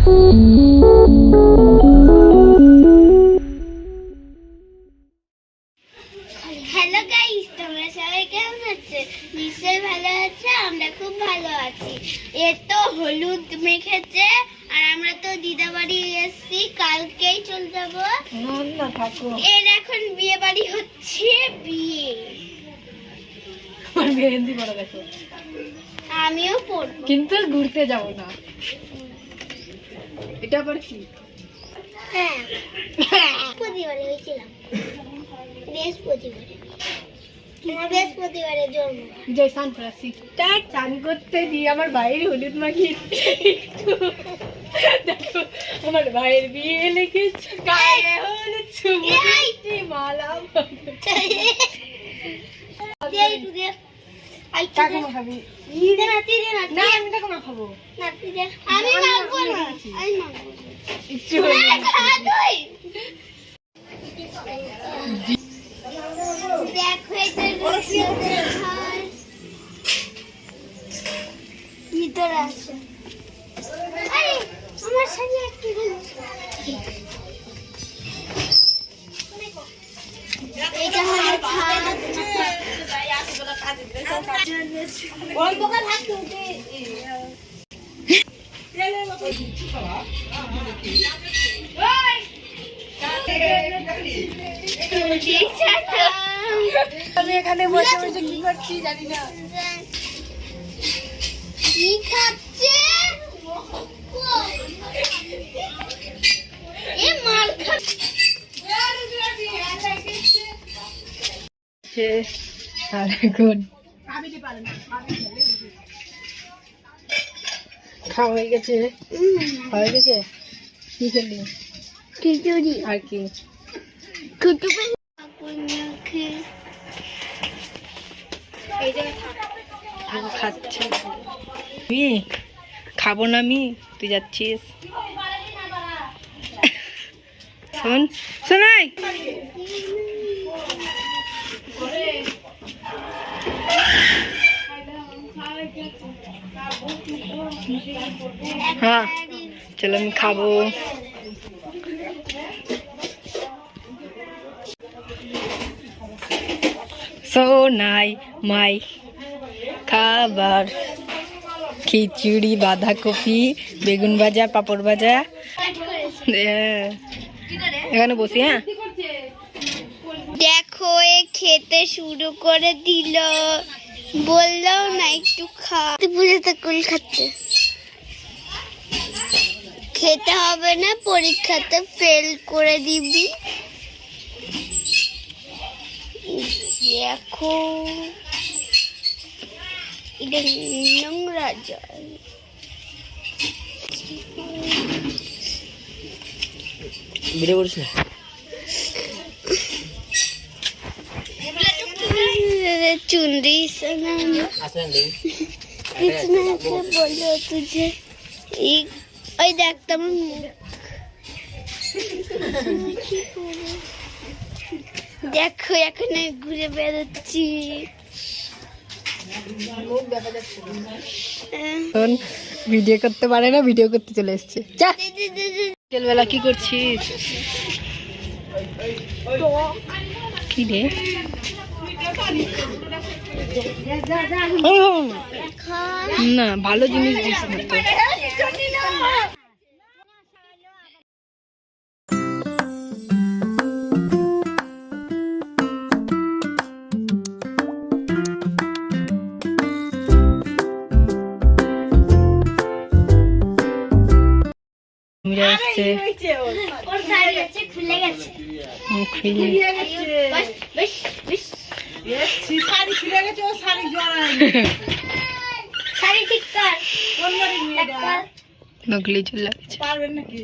Hello guys, তোমরা সবাই কেমন আছো? নিশ্চয়ই ভালো আছো। আমরা খুব ভালো আছি। এ তো হলুদ মেখেছে আর আমরা তো দিদা বাড়ি এসেছি, কালকেই চলে যাবো। না থাকো, এর এখন বিয়ে বাড়ি হচ্ছে। বিয়ে আমার মেহেন্দি পড়া দেখো। আমিও পড়বো, কিন্তু ঘুরতে যাব না। এটা আবার কি? হ্যাঁ বৃহস্পতিবারে হয়েছিলাম, বৃহস্পতিবারে জন্ম। যে স্নান করা শীতটা চান করতে দিয়ে আমার ভাইয়ের হলুদ মাখিয়ে দেখো, আমার ভাইয়ের বিয়ে লেগেছে গায়ে হলুদ ছুঁয়ে মালা। কাকে মাখাবি? না আমি তাকে মাখাবো। আমি মাখবো না, আমি মাখবো। ইচ্ছে হলো দেখো এটা ভিতরে আছে। আরে আমার শাড়ি একটু এটা হলো অন্ধকার হাতে উঠে আমি এখানে বসে বসে কি করছি জানি না। কি খাচ্ছে? এ মার খাচ্ছে। আর এখন খাওয়া হয়ে গেছে। হয়ে গেছে। কি খেলি? খিচুড়ি আর কি? খাচ্ছে। আমি খাবো না, আমি তুই যাচ্ছিস। শোন শোনাই, হ্যাঁ চলো আমি খাবো। সোনাই মাই খাবার খিচুড়ি, বাঁধাকপি, বেগুন ভাজা, পাঁপড় ভাজা। এখানে বসি। হ্যাঁ দেখো এ খেতে শুরু করে দিল, বললাম না একটু খা। বুঝে কুল খাচ্ছে। খেতে হবে না, পরীক্ষাতে ফেল করে দিবি। দেখো এটা নোংরা জল। ভিডিও করছিস না? चुनरी कितना बोलो तुझे देखता देखो এখানে ঘুরে বেড়াচ্ছি। ভিডিও করতে পারে না, ভিডিও করতে চলে এসছে। বিকেলবেলা কি করছিস? কি রে? না ভালো জিনিস দিস না তো। খুলে গেছে। শাড়ি খুলে গেছে, ও শাড়ি শাড়ি ঠিক কর। নকলি চুল লাগছে। পারবেন নাকি?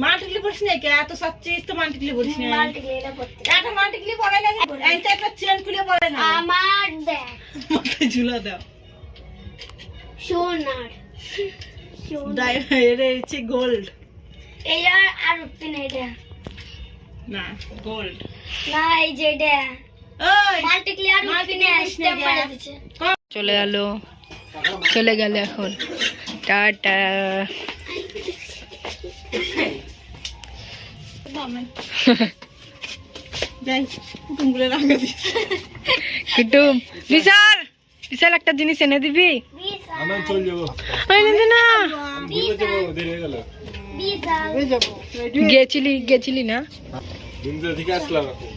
মাটিকলি পড়িস না কে? এত সচ্ছিস তো মাটিকলি পড়িস না। একটা মাটিকলি পড়ে না, এইটা একটা চেন খুলে পড়ে না। আমার দেখ মাথায় ঝুলা দাও। সোনার এর হচ্ছে গোল্ড। এটা আর উঠতে না, এটা না গোল্ড না, এই যে এটা ওই মাল্টিক্লি আর উঠতে না, স্ট্যাম্প মারা দিচ্ছে। চলে এলো চলে গেল এখন, টাটা। যাই কুটুমগুলো রাখা দিস। কুটুম, বিশাল বিশাল একটা জিনিস এনে দিবি? আমি চল যাবো, এনে দে না। ভুলে যাবো, দেরি হয়ে গেল। গেছিলি না? দিনটা থেকে আসলাম এখন।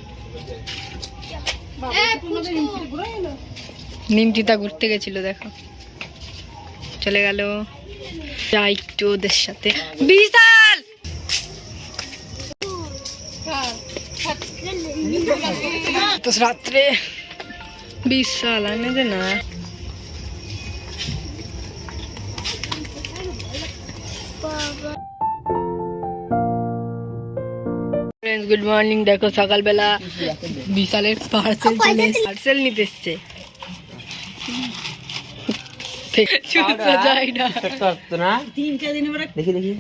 নিমতিতা ঘুরতে গেছিল, দেখো চলে গেল। যাই একটু ওদের সাথে। বিশাল তো রাত্রে, বিশাল এনে দে না। Good morning. দেখো সকালবেলা বিশালের পার্সেল নিতে এসছে। যাই না, 3-4 দিন পরে দেখি দেখি,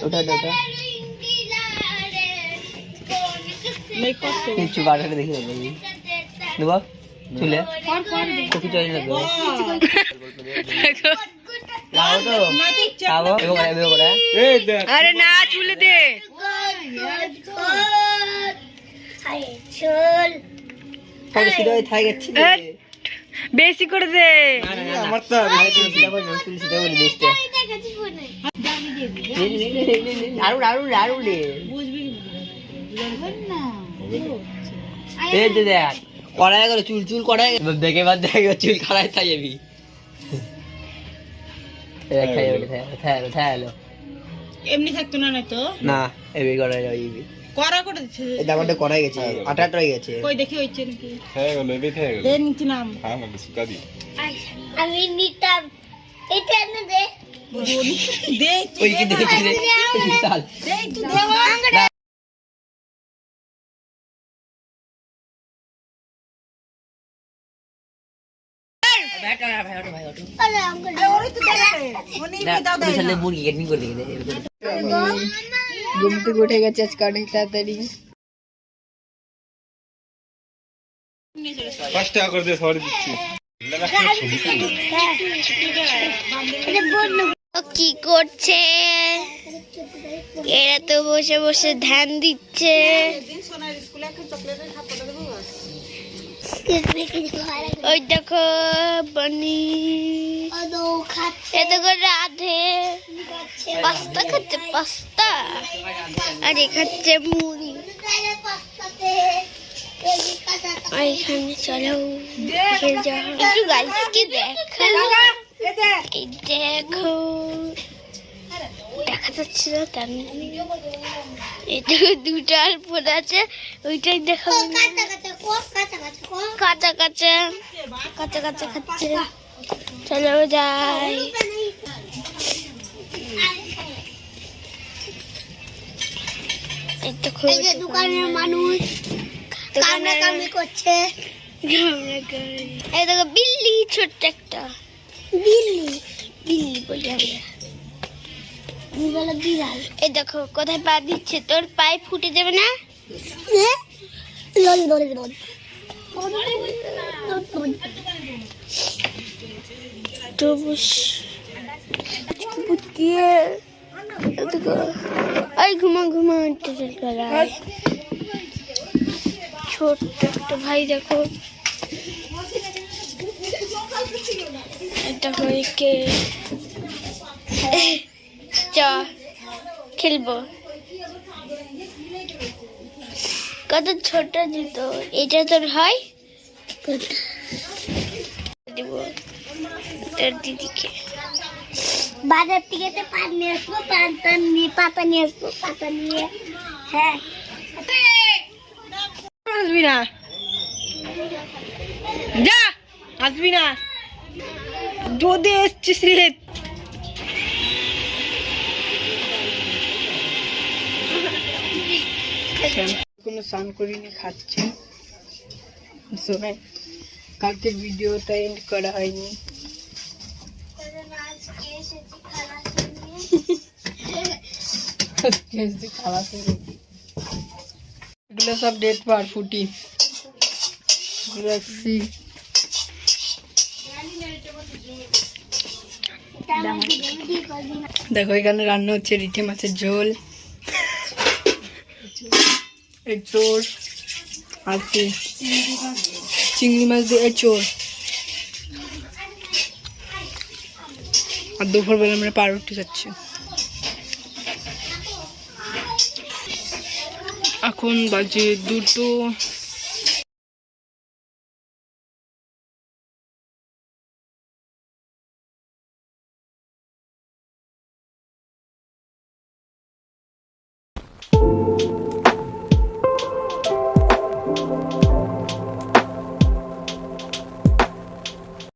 ওটা ওটা ওটা মেক করতে কিছু বাটারে দেখি দেখি দেবো চুলে কপি চলে লাগবে। দেখো। লাও তো মাটি ইচ্ছা খাবো এগো করে এই দেখ, আরে না, চুলে দে। তাকে সিধা থাই গেছি না বেশি করে দে। না না আমার তো সিধা বল না, চুল সিধা বল দিতে আরু আরু আরু রে বুঝবি এই দে দেখ কড়াই করে চুল চুল কড়াই দেখে বাদ দেখে চুল খাড়াই থাই যাবি। এই খাই বলে থাই হলো এমনি থাকতো না, না তো না এবি কড়াই যাবি। করা করে দিচ্ছে। এই দামাটা কড়াই গেছে, আটা হয়ে গেছে। কই দেখি হইছে নাকি? হয়ে গেল, এবে হয়ে গেল। দে নিচে নাম। হ্যাঁ, আমাকে সুকা দি। আমি নিতাম, এটা এনে দে। দে ওই কি দেখি রে বিশাল দে একটু দে। আরে আমাকে ওরে তো দে মনে দাও দাও বিশাল মুরগি কেটনি করে দিকে ঘুম থেকে উঠে গেছে আজকে অনেক তাড়াতাড়ি। 5 টাকা করে দিয়ে সরি দিচ্ছি। কি করছে এরা? তো বসে বসে ধ্যান দিচ্ছে। দিন সোনার স্কুলে একটা চকলেটের খাপটা দেবো বাস। ওই দেখো বনি, এত করে রাধে পাস্তা খাচ্ছে, পাস্তা আর এ খাচ্ছে মুড়ি। এখানে চলো একটু গাইজকে দেখো, এই দেখো দেখা যাচ্ছে না তেমন। এটা দুটো আর পড়ে আছে, ওইটাই দেখাবো। কাঁচা কাঁচা কাঁচা কাঁচা খাচ্ছে। চলো যাই। এই যে দোকানের মানুষ কামড়াকামড়ি করছে। এই দেখো বিল্লি, ছোট্ট একটা বিল্লি, বিল্লি বলি আমরা, বিড়াল। এই দেখো কোথায় পা দিচ্ছে, তোর পায়ে ফুটে যাবে না? ঘুমা ঘুমা ছোট্ট একটা ভাই দেখো, দেখো একে চা খেলবো। কত ছোট জুতো, এটা তোর হয়? দিব তোর দিদিকে। বাজার থেকে পান নিয়ে আসবো, পান নিয়ে পাতা নিয়ে আসবো, পাতা নিয়ে। হ্যাঁ আসবি না, যা আসবি না যদি এসছিস রে। কোনো স্নান করিনি, খাচ্ছি। কালকে ভিডিওটা এন্ড করা হয়নি। এগুলো সব ডেট পার ফুটি রাখছি। দেখো এখানে রান্না হচ্ছে রিঠে মাছের ঝোল, এঁচোড় আর কি চিংড়ি মাছ দিয়ে এঁচোড়। আর দুপুরবেলা আমরা পাউরুটি খাচ্ছি। এখন বাজে 2টো